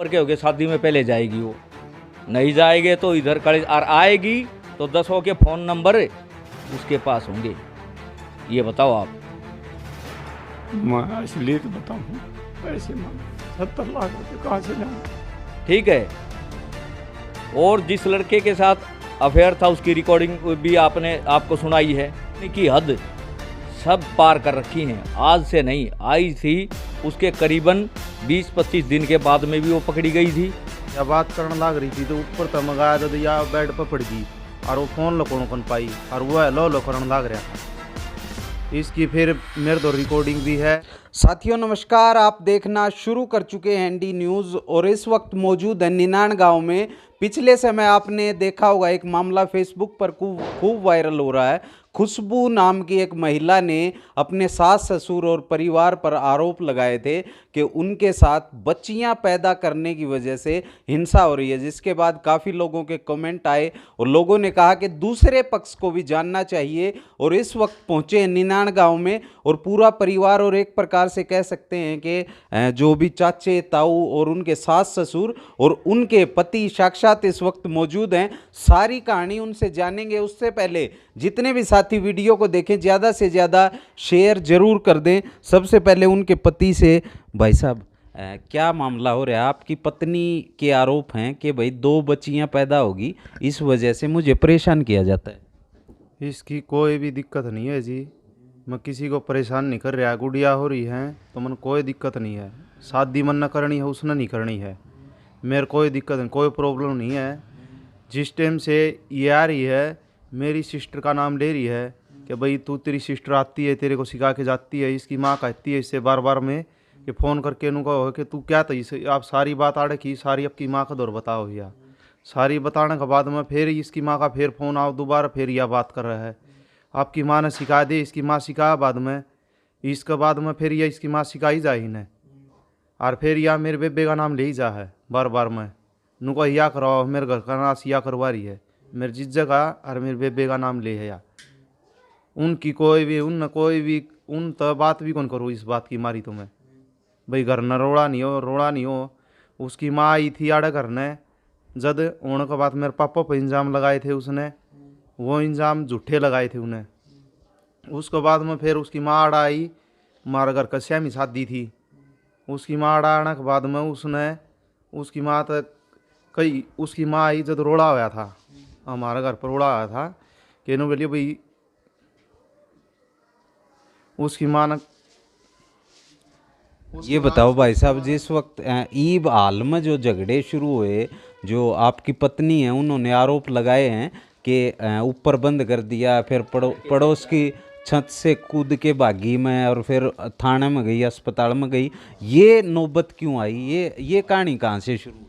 पर क्या हो गया, शादी में पहले जाएगी वो, नहीं जाएंगे तो इधर कड़े और आएगी तो 10 के फ़ोन नंबर उसके पास होंगे। ये बताओ आप। मैं इसलिए तो बताऊँ, पैसे मांगे 70 लाख रुपए कहाँ से लाऊं? ठीक है। और जिस लड़के के साथ अफेयर था उसकी रिकॉर्डिंग भी आपने आपको सुनाई है कि हद सब पार कर रखी हैं। आज से नहीं, आई थी उसके करीबन 20-25 दिन के बाद में भी वो पकड़ी गई थी। या बात करने लग रही थी तो ऊपर तो मंगाया तो या बेड पर पड़ गई और वो फोन लो कौन पाई और वो लो लो करने लग रहा था। इसकी फिर मेरे तो रिकॉर्डिंग भी है। साथियों नमस्कार, आप देखना शुरू कर चुके हैं एनडी न्यूज़ और इस वक्त मौजूद है निनान गांव में। पिछले समय आपने देखा होगा एक मामला फेसबुक पर खूब वायरल हो रहा है। खुशबू नाम की एक महिला ने अपने सास ससुर और परिवार पर आरोप लगाए थे कि उनके साथ बच्चियां पैदा करने की वजह से हिंसा हो रही है, जिसके बाद काफ़ी लोगों के कमेंट आए और लोगों ने कहा कि दूसरे पक्ष को भी जानना चाहिए। और इस वक्त पहुंचे हैं निनान गांव में और पूरा परिवार और एक प्रकार से कह सकते हैं कि जो भी चाचे ताऊ और उनके सास ससुर और उनके पति साक्षात इस वक्त मौजूद हैं। सारी कहानी उनसे जानेंगे। उससे पहले जितने भी साथी वीडियो को देखें ज़्यादा से ज़्यादा शेयर जरूर कर दें। सबसे पहले उनके पति से, भाई साहब क्या मामला हो रहा है? आपकी पत्नी के आरोप हैं कि भाई 2 बच्चियां पैदा होगी, इस वजह से मुझे परेशान किया जाता है। इसकी कोई भी दिक्कत नहीं है जी, मैं किसी को परेशान नहीं कर रहा। गुड़िया हो रही है तो मन कोई दिक्कत नहीं है। शादी मन न करनी है उसने नहीं करनी है, मेरे कोई दिक्कत नहीं, कोई प्रॉब्लम नहीं है। जिस टाइम से ये आ रही है मेरी सिस्टर का नाम ले रही है कि भाई तू, तेरी सिस्टर आती है तेरे को सिखा के जाती है। इसकी माँ कहती है इससे बार बार में कि फ़ोन करके इनको कहो कि तू क्या इसे आप सारी बात आड़े की सारी आपकी माँ का दौर बताओ भैया। सारी बताने के बाद में फिर इसकी माँ का फिर फ़ोन आओ दोबारा, फिर यह बात कर रहा है आपकी माँ ने सिखा दे। इसकी माँ सिखाया बाद में, इसके बाद में फिर यह इसकी माँ सिखाई जा ही नहीं और फिर यह मेरे बेबे का नाम ले ही जा है बार बार में। नुको या करवाओ, मेरे घर का नाश या करवा रही है, मेरे जीजा का और मेरे बेबे का नाम ले है या उनकी कोई भी उन तो बात भी कौन करूँ इस बात की मारी। तो मैं भाई घर न रोड़ा नहीं हो। उसकी माँ आई थी आड़े घर ने, जद होने के बाद मेरे पापा पर इंजाम लगाए थे उसने, वो इंजाम झूठे लगाए थे उन्हें। उसके बाद में फिर उसकी माँ आड़ा आई, हमारे घर कस्या में शादी थी। उसकी माँ आड़ा आने के बाद में उसने उसकी माँ तक कई उसकी माँ आई जब रोड़ा हुआ था, हमारे घर पर रोड़ा हुआ था कहने के लिए भाई उसकी माँ ने। ये बताओ भाई साहब, जिस वक्त ईब हाल में जो झगड़े शुरू हुए, जो आपकी पत्नी है उन्होंने आरोप लगाए हैं कि ऊपर बंद कर दिया, फिर पड़ोस की छत से कूद के भागी में और फिर थाने में गई, अस्पताल में गई, ये नौबत क्यों आई? ये कहानी कहाँ से शुरू?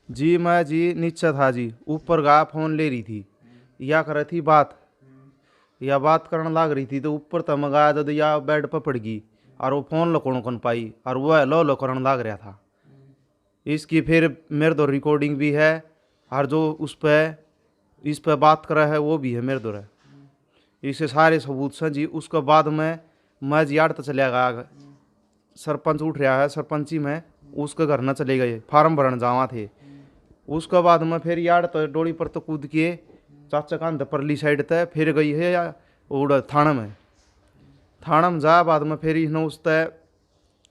जी मैं जी नीचे था जी, ऊपर गया फ़ोन ले रही थी, या कर रही थी बात, या बात करने लग रही थी तो ऊपर तो मंगाया तो या बेड पर पड़ गई और वो फ़ोन लो कौन पाई और वो लो लो करने लग रहा था। इसकी फिर मेरे तो रिकॉर्डिंग भी है और जो इस पर बात कर रहा है वो भी है मेरे दो है। इससे सारे सबूत हैं जी। उसके बाद में मैं जी आड़ तो चला गया, सरपंच उठ रहा है सरपंची में, उसके घर न चले गए, फार्म भरने जावा थे। उसके बाद में फिर यार तो डोली पर तो कूद के चाचा कांध परली साइड तय फिर गई है या उड़ थाना में जा। बाद में फिर इन्हों उस तय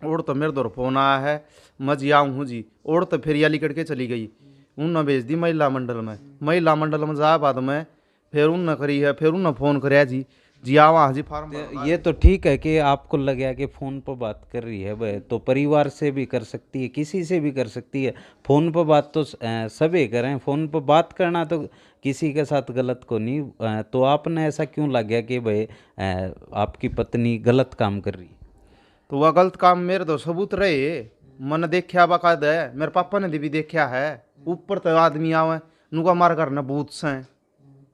और तो मेरे दौर फोन आया है, मैं जी आऊँ हूँ जी। और तो फिर या लिकड़ के चली गई, उनने भेज दी महिला मंडल में जा। बाद में फिर उनने करी है, फिर उनने फ़ोन कराया जी आवा जी फार्म। ये तो ठीक है कि आपको लगा कि फ़ोन पर बात कर रही है, वह तो परिवार से भी कर सकती है, किसी से भी कर सकती है। फ़ोन पर बात तो सभी करें, फ़ोन पर बात करना तो किसी के साथ गलत को नहीं। तो आपने ऐसा क्यों लगा कि भाई आपकी पत्नी गलत काम कर रही है? तो वह गलत काम मेरे तो सबूत रहे, मैंने देखा बाकायदा है, मेरे पापा ने भी देखा है। ऊपर तो आदमी आवे नुका मार कर न भूत से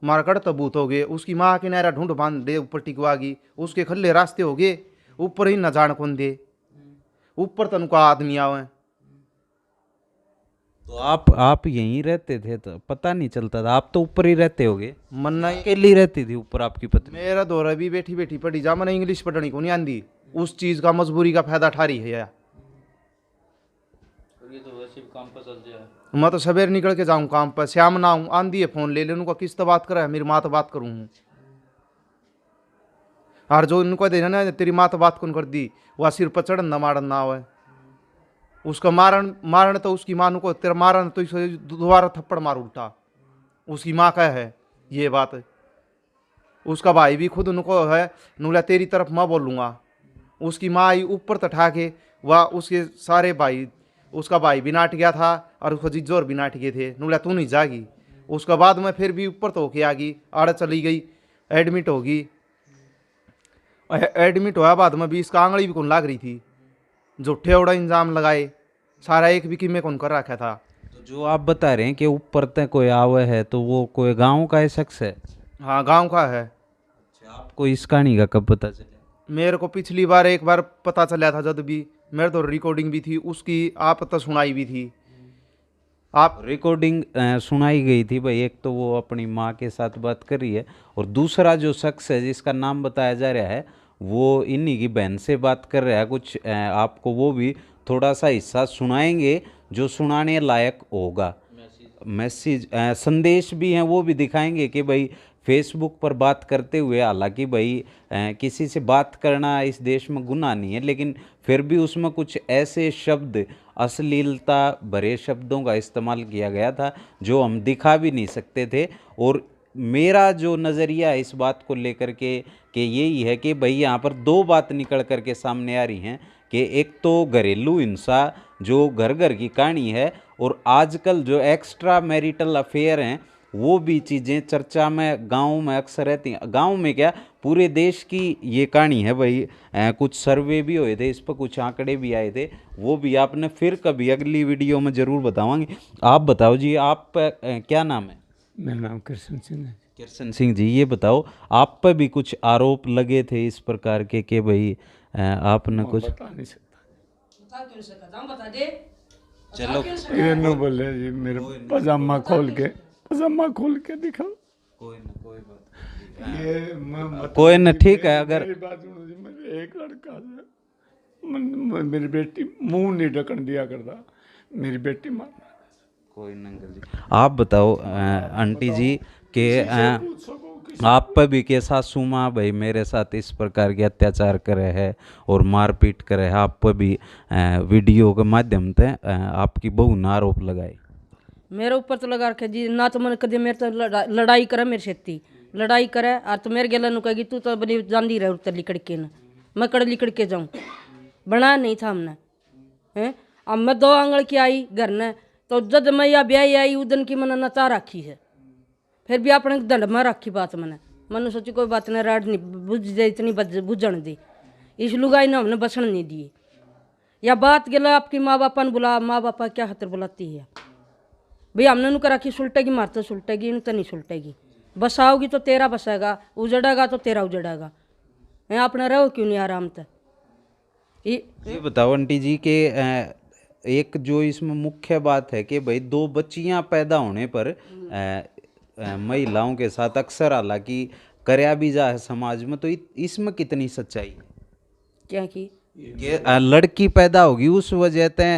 मारकड़ तो भूत हो गए। उसकी माँ के नारा ढूंढ बांध दे ऊपर टिकवागी, उसके खल्ले रास्ते हो गए, ऊपर ही न जान कौन दे, ऊपर तो नुका आदमी आवे। तो आप यहीं रहते थे तो पता नहीं चलता था? आप तो ऊपर ही रहते होगे। मन्ना अकेली रहती थी ऊपर आपकी पत्नी? मेरा दौरा भी बैठी बैठी पढ़ी जा, मैंने इंग्लिश पढ़नी को नहीं आंदी, उस चीज़ का मजबूरी का फायदा ठा रही है। ये तो वैसे भी काम पर चल जाए। मैं तो सवेर निकल के जाऊँ काम पर, शाम ना आऊँ, आंधी है फोन ले उनका किस्त बात करा है, मेरी माँ तो बात करूँ हूँ। और जो इनको देना ना तेरी माँ तो बात कौन कर दी, वह सिर पर चढ़न ना मारन ना हो, उसका मारण मारण तो उसकी माँ को, तेरा मारन तो इसे दोबारा थप्पड़ मार उल्टा, उसकी माँ का है ये बात। उसका भाई भी खुद उनको है, नुला तेरी तरफ मैं बोलूँगा। उसकी माँ आई ऊपर तठा के, वह उसके सारे भाई, उसका भाई भी नाट गया था और उसका जिज्जोर भी नाट गए थे, नुला तू नहीं जागी। उसका बाद में फिर भी ऊपर तो होके आ गई, आड़ चली गई, एडमिट होगी। एडमिट हुआ बाद में भी इसका आंगली भी कौन लाग रही थी, झूठे उड़ा इंजाम लगाए, सारा एक भी में कौन कर रखा था। तो जो आप बता रहे हैं कि ऊपर तक कोई आवे है, तो वो कोई गांव का है शख्स है? हाँ गांव का है। आपको इस कहानी का कब पता चला? मेरे को पिछली बार एक बार पता चला था, जब भी मेरे तो रिकॉर्डिंग भी थी उसकी, आप तो सुनाई भी थी। आप रिकॉर्डिंग सुनाई गई थी भाई। एक तो वो अपनी माँ के साथ बात कर रही है, और दूसरा जो शख्स है जिसका नाम बताया जा रहा है वो इन्हीं की बहन से बात कर रहा है। कुछ आपको वो भी थोड़ा सा हिस्सा सुनाएंगे जो सुनाने लायक होगा। मैसेज संदेश भी हैं, वो भी दिखाएंगे कि भाई फेसबुक पर बात करते हुए, हालांकि भाई किसी से बात करना इस देश में गुनाह नहीं है, लेकिन फिर भी उसमें कुछ ऐसे शब्द, अश्लीलता भरे शब्दों का इस्तेमाल किया गया था जो हम दिखा भी नहीं सकते थे। और मेरा जो नज़रिया है इस बात को लेकर के कि यही है कि भाई यहाँ पर दो बात निकल कर के सामने आ रही हैं कि एक तो घरेलू हिंसा जो घर घर की कहानी है, और आजकल जो एक्स्ट्रा मैरिटल अफेयर हैं वो भी चीज़ें चर्चा में गाँव में अक्सर रहती हैं। गाँव में क्या, पूरे देश की ये कहानी है भाई। कुछ सर्वे भी हुए थे इस पर, कुछ आंकड़े भी आए थे, वो भी आपने फिर कभी अगली वीडियो में ज़रूर बतावांगे। आप बताओ जी, आप क्या नाम है? मेरा नाम कृष्ण सिंह है। कृष्ण सिंह जी, ये बताओ आप पर भी कुछ आरोप लगे थे इस प्रकार के कि भाई आपने कुछ बता नहीं सकता। बता दे। चलो ये न बोले जी, मेरे पजामा खोल के दिखा। कोई ना, कोई बात ये मैं कोई ना, ठीक है। अगर मेरी बात सुनो जी, मेरे एक लड़का है, मेरी बेटी मुंह नहीं ढकन दिया करता, मेरी बेटी मारना। कोई ना अंकल जी, आप बताओ आंटी जी कि आप पर भी के सासू माँ भाई मेरे साथ इस प्रकार के अत्याचार करे है और मारपीट करे है, आप पर भी वीडियो के माध्यम से आपकी बहू ने आरोप लगाए। मेरे ऊपर तो लगा रखे जी, ना तो मन कदे मेरे तो लड़ाई करे, मेरे सेती लड़ाई करे, और तो मेरे गेला नु कहेगी तू तो बनी जानी रह उतर लिकड़ के न, मैं कड़ लिकड़ के जाऊँ, बना नहीं था हमने हैं। अब मैं 2 आंगल की आई घर ने, तो जब मैं या ब्याह आई उदन की मैंने नचा रखी है, फिर भी अपने दंड में रखी बात मैंने सोची कोई बात नहीं, राड नहीं बुझ जाए, इतनी बुझन दी, इस लुगाई ने हमने बसण नहीं दिए। या बात गला आपकी माँ बापा ने बुला, माँ बापा क्या खातिर बुलाती है भाई, हमने नुका रखी सुलटेगी, मारते सुलटेगी, इन तो नहीं सुलटेगी, बसाओगी तो तेरा बसेगा, उजड़ेगा तो तेरा उजड़ेगा, आपने रहो क्यों नहीं आराम तक। ये बताओ आंटी जी कि एक जो इसमें मुख्य बात है कि भाई 2 बच्चियां पैदा होने पर महिलाओं के साथ अक्सर हालांकि करया भी जा है समाज में, तो इसमें कितनी सच्चाई है? क्या की लड़की पैदा होगी उस वजह से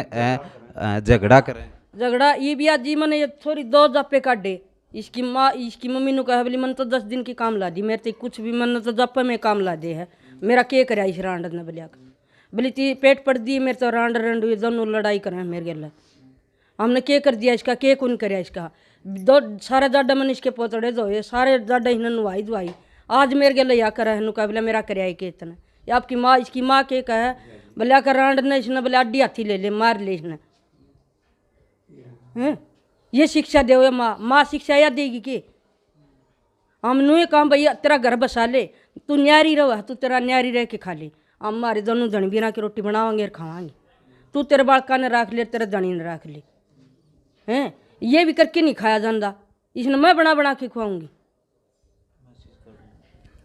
झगड़ा करें, झगड़ा ये भी आज जी मैंने ये थोड़ी 2 जापे काटे, इसकी माँ इसकी मम्मी ने कहा बोली मन तो 10 दिन की काम ला दी, मेरे तो कुछ भी मन तो जापे में काम ला दे है, मेरा के कराया इस रांड ने बोलिया बोली ती पेट पड़ दी, मेरे तो रांड रंड हुई, दोनों लड़ाई करें मेरे गला, हमने के कर दिया इसका, के कौन कराया इसका, 2 सारे जाडा मैंने इसके पोतड़े धोए, सारे जाडा इन्हें नुआई धुआई, आज मेरे गले या करा है नुका बोला मेरा कराया के इतना, या आपकी माँ इसकी माँ के कहा बोले आकर रांड ने इसने बोले अड्डी हाथी ले ले मार ले इसने हैं। ये शिक्षा दे माँ शिक्षा या देगी कि हम नुए काम भैया तेरा घर बसा ले, तू न्यारी रहो, तू तेरा न्यारी रह के खा ले, हम हमारे दोनों धनी बिना की रोटी बनावांगे और खावांगे, तू तेरे बालका ने रख ले, तेरे धनी ने रख ले हैं। ये भी करके नहीं खाया जाता, इसने मैं बना बना के खुआऊंगी।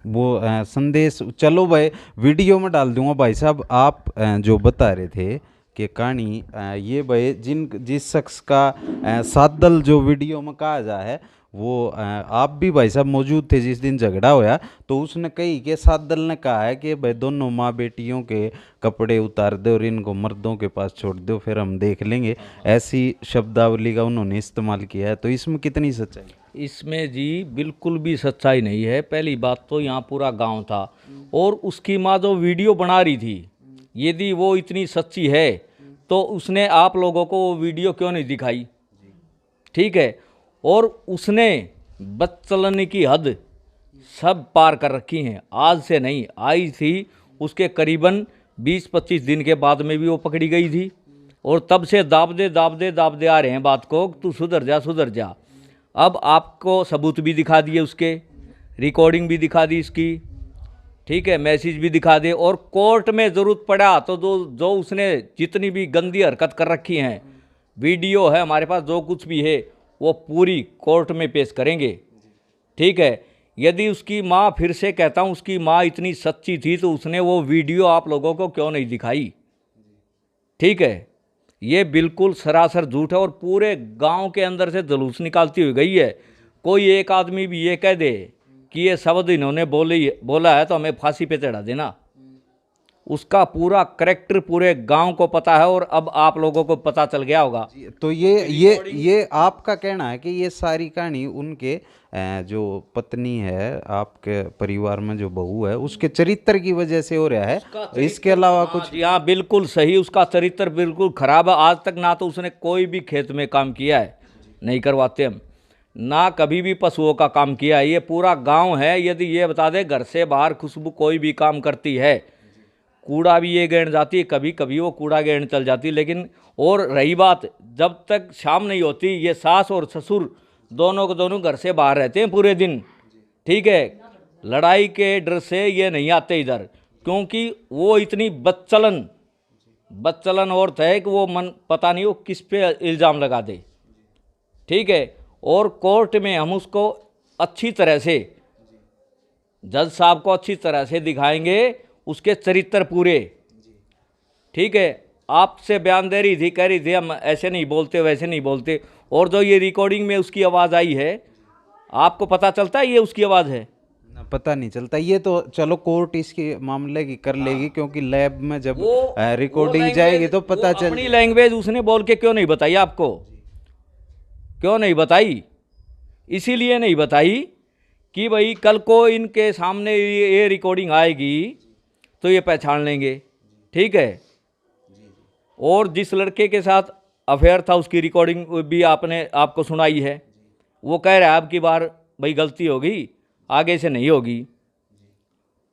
वो संदेश चलो भाई वीडियो में डाल दूंगा। भाई साहब आप जो बता रहे थे कि कहानी ये भाई जिस शख्स का सादल जो वीडियो में कहा जा है वो आप भी भाई साहब मौजूद थे जिस दिन झगड़ा होया, तो उसने कही के साथ दल ने कहा है कि भाई दोनों माँ बेटियों के कपड़े उतार दो और इनको मर्दों के पास छोड़ दो, फिर हम देख लेंगे। ऐसी शब्दावली का उन्होंने इस्तेमाल किया है, तो इसमें कितनी सच्चाई? इसमें जी बिल्कुल भी सच्चाई नहीं है। पहली बात तो यहाँ पूरा गांव था और उसकी माँ जो वीडियो बना रही थी, यदि वो इतनी सच्ची है तो उसने आप लोगों को वो वीडियो क्यों नहीं दिखाई? ठीक है, और उसने बदचलनी की हद सब पार कर रखी हैं। आज से नहीं, आई थी उसके करीबन 20-25 दिन के बाद में भी वो पकड़ी गई थी और तब से दाबदे आ रहे हैं बात को, तू सुधर जा सुधर जा। अब आपको सबूत भी दिखा दिए, उसके रिकॉर्डिंग भी दिखा दी इसकी, ठीक है, मैसेज भी दिखा दे, और कोर्ट में ज़रूरत पड़ा तो जो उसने जितनी भी गंदी हरकत कर रखी हैं, वीडियो है हमारे पास, जो कुछ भी है वो पूरी कोर्ट में पेश करेंगे। ठीक है, यदि उसकी माँ, फिर से कहता हूँ, उसकी माँ इतनी सच्ची थी तो उसने वो वीडियो आप लोगों को क्यों नहीं दिखाई? ठीक है, ये बिल्कुल सरासर झूठ है और पूरे गांव के अंदर से जुलूस निकालती हुई गई है। कोई एक आदमी भी ये कह दे कि ये शब्द इन्होंने बोला है तो हमें फांसी पे चढ़ा देना, उसका पूरा करैक्टर पूरे गांव को पता है और अब आप लोगों को पता चल गया होगा। तो ये आपका कहना है कि ये सारी कहानी उनके जो पत्नी है, आपके परिवार में जो बहू है, उसके चरित्र की वजह से हो रहा है, इसके अलावा कुछ? हाँ बिल्कुल सही, उसका चरित्र बिल्कुल खराब है। आज तक ना तो उसने कोई भी खेत में काम किया है, नहीं करवाते हम, ना कभी भी पशुओं का काम किया है। ये पूरा गांव है, यदि ये बता दे घर से बाहर खुशबू कोई भी काम करती है, कूड़ा भी ये गेंद जाती है, कभी कभी वो कूड़ा गेंद चल जाती है। लेकिन और रही बात, जब तक शाम नहीं होती, ये सास और ससुर दोनों को दोनों घर से बाहर रहते हैं पूरे दिन। ठीक है, लड़ाई के डर से ये नहीं आते इधर, क्योंकि वो इतनी बदचलन औरत है कि वो मन पता नहीं वो किस पे इल्ज़ाम लगा दे। ठीक है, और कोर्ट में हम उसको अच्छी तरह से, जज साहब को अच्छी तरह से दिखाएंगे उसके चरित्र पूरे। ठीक है, आपसे बयान दे रही थी, कह रही थी हम ऐसे नहीं बोलते वैसे नहीं बोलते, और जो ये रिकॉर्डिंग में उसकी आवाज़ आई है, आपको पता चलता है ये उसकी आवाज़ है? पता नहीं चलता। ये तो चलो कोर्ट इसके मामले की कर लेगी, क्योंकि लैब में जब रिकॉर्डिंग जाएगी तो पता चल। अपनी लैंग्वेज उसने बोल के क्यों नहीं बताई आपको? क्यों नहीं बताई? इसीलिए नहीं बताई कि भाई कल को इनके सामने ये रिकॉर्डिंग आएगी तो ये पहचान लेंगे। ठीक है, और जिस लड़के के साथ अफेयर था उसकी रिकॉर्डिंग भी आपको सुनाई है। वो कह रहा है अब की बार भाई गलती होगी, आगे से नहीं होगी।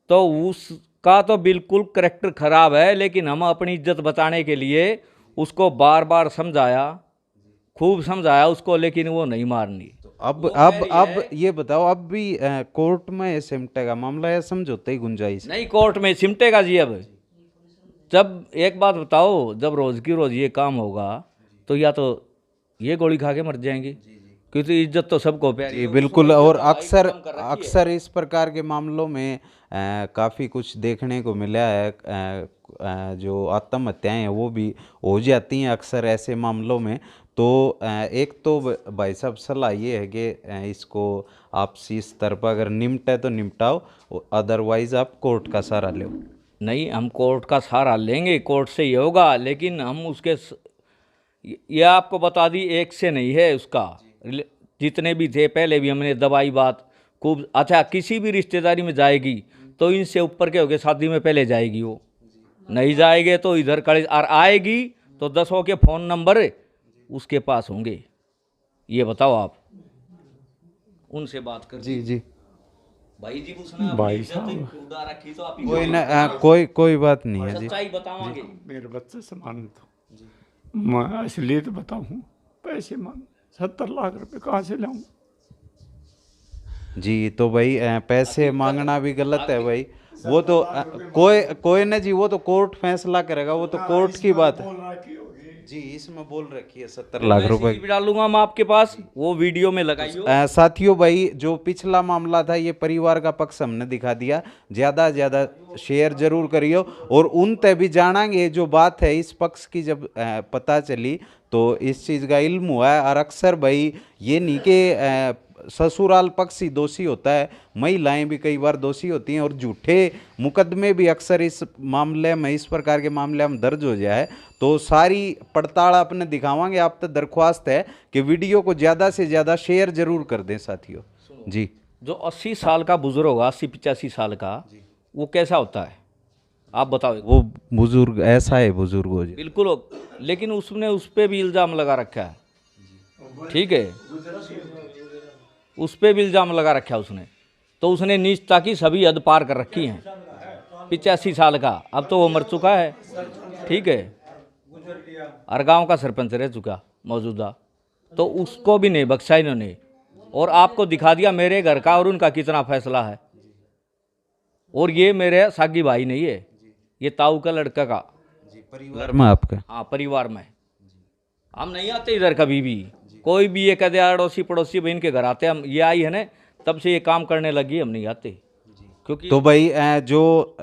तो उसका तो बिल्कुल करैक्टर खराब है, लेकिन हम अपनी इज्जत बचाने के लिए उसको बार बार समझाया, खूब समझाया उसको, लेकिन वो नहीं मारनी। अब ये बताओ, अब भी कोर्ट में सिमटेगा मामला या समझौते ही गुंजाइश? नहीं, कोर्ट में सिमटेगा जी। अब जब एक बात बताओ, जब रोज की रोज ये काम होगा तो या तो ये गोली खा के मर जाएंगे, क्योंकि इज्जत तो सबको प्यारी है। बिल्कुल, और अक्सर इस प्रकार के मामलों में काफ़ी कुछ देखने को मिला है। जो आत्महत्याएं हैं वो भी हो जाती हैं अक्सर ऐसे मामलों में। तो एक तो भाई साहब सलाह ये है कि इसको आपसी स्तर पर अगर निपटे तो निपटाओ, अदरवाइज़ आप कोर्ट का सहारा लो। नहीं, हम कोर्ट का सहारा लेंगे, कोर्ट से ही होगा, लेकिन हम उसके ये आपको बता दी, एक से नहीं है उसका, जितने भी थे पहले भी हमने दबाई बात खूब। अच्छा, किसी भी रिश्तेदारी में जाएगी तो इनसे ऊपर के होके शादी में पहले जाएगी, वो नहीं जाएंगे तो इधर खड़े, और आएगी तो 10 के फ़ोन नंबर उसके पास होंगे। ये बताओ, आप उनसे बात कर। जी भाई जी, उसने भाई साहब खुदा रखी तो आप कोई ना, कोई बात नहीं है जी। सच्चाई बतावांगे। मेरे बच्चे समान तो मैं इसलिए तो बताऊँ, पैसे मांग 70 लाख रुपए कहाँ से लाऊं? जी तो भाई पैसे मांगना भी गलत है भाई, वो तो कोई ना जी, वो तो कोर्ट फैसला करेगा, वो तो कोर्ट की बात है जी। इसमें बोल रखी है 70 लाख रुपए भी डालूंगा मैं आपके पास, वो वीडियो में लगाइयो। साथियों भाई, जो पिछला मामला था ये परिवार का पक्ष हमने दिखा दिया, ज़्यादा शेयर जरूर करियो, और उन तय भी जानांगे जो बात है इस पक्ष की। जब पता चली तो इस चीज़ का इल्म हुआ है। और अक्सर भाई ये नहीं कि ससुराल पक्ष ही दोषी होता है, महिलाएं भी कई बार दोषी होती हैं और झूठे मुकदमे भी अक्सर इस मामले में, इस प्रकार के मामले में दर्ज हो जाए। तो सारी पड़ताल अपने दिखावांगे। आप तक दरख्वास्त है कि वीडियो को ज़्यादा से ज़्यादा शेयर जरूर कर दें साथियों जी। जो 80 साल का बुजुर्ग होगा, 80-85 साल का, वो कैसा होता है आप बताओ। वो बुजुर्ग ऐसा है, बुजुर्ग हो जी बिल्कुल, लेकिन उसने उस पर भी इल्ज़ाम लगा रखा है, ठीक है, उस पर भी इल्ज़ाम लगा रखा है उसने। तो उसने नीचता की सभी हद पार कर रखी हैं। 85 साल का, अब तो वो मर चुका है, ठीक है, और गांव का सरपंच रह चुका मौजूदा, तो उसको भी नहीं बख्शा इन्होंने। और आपको दिखा दिया मेरे घर का और उनका कितना फैसला है। और ये मेरे सागी भाई नहीं है, ये ताऊ का लड़का का परिवार में आपका। हाँ, परिवार में। हम नहीं आते इधर कभी भी, कोई भी ये कदे अड़ोसी पड़ोसी बहन के घर आते हम, ये आई है ना तब से ये काम करने लगी, हम नहीं आते क्योंकि। तो भाई जो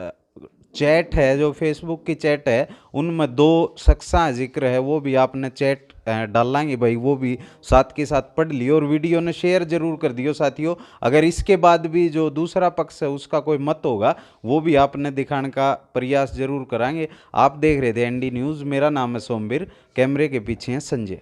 चैट है, जो फेसबुक की चैट है, उनमें 2 शख्सा जिक्र है, वो भी आपने चैट डालेंगे भाई, वो भी साथ के साथ पढ़ लियो और वीडियो ने शेयर जरूर कर दियो साथियों। अगर इसके बाद भी जो दूसरा पक्ष है उसका कोई मत होगा, वो भी आपने दिखाने का प्रयास जरूर कराएंगे। आप देख रहे थे एनडी न्यूज़, मेरा नाम है सोमवीर, कैमरे के पीछे है संजय।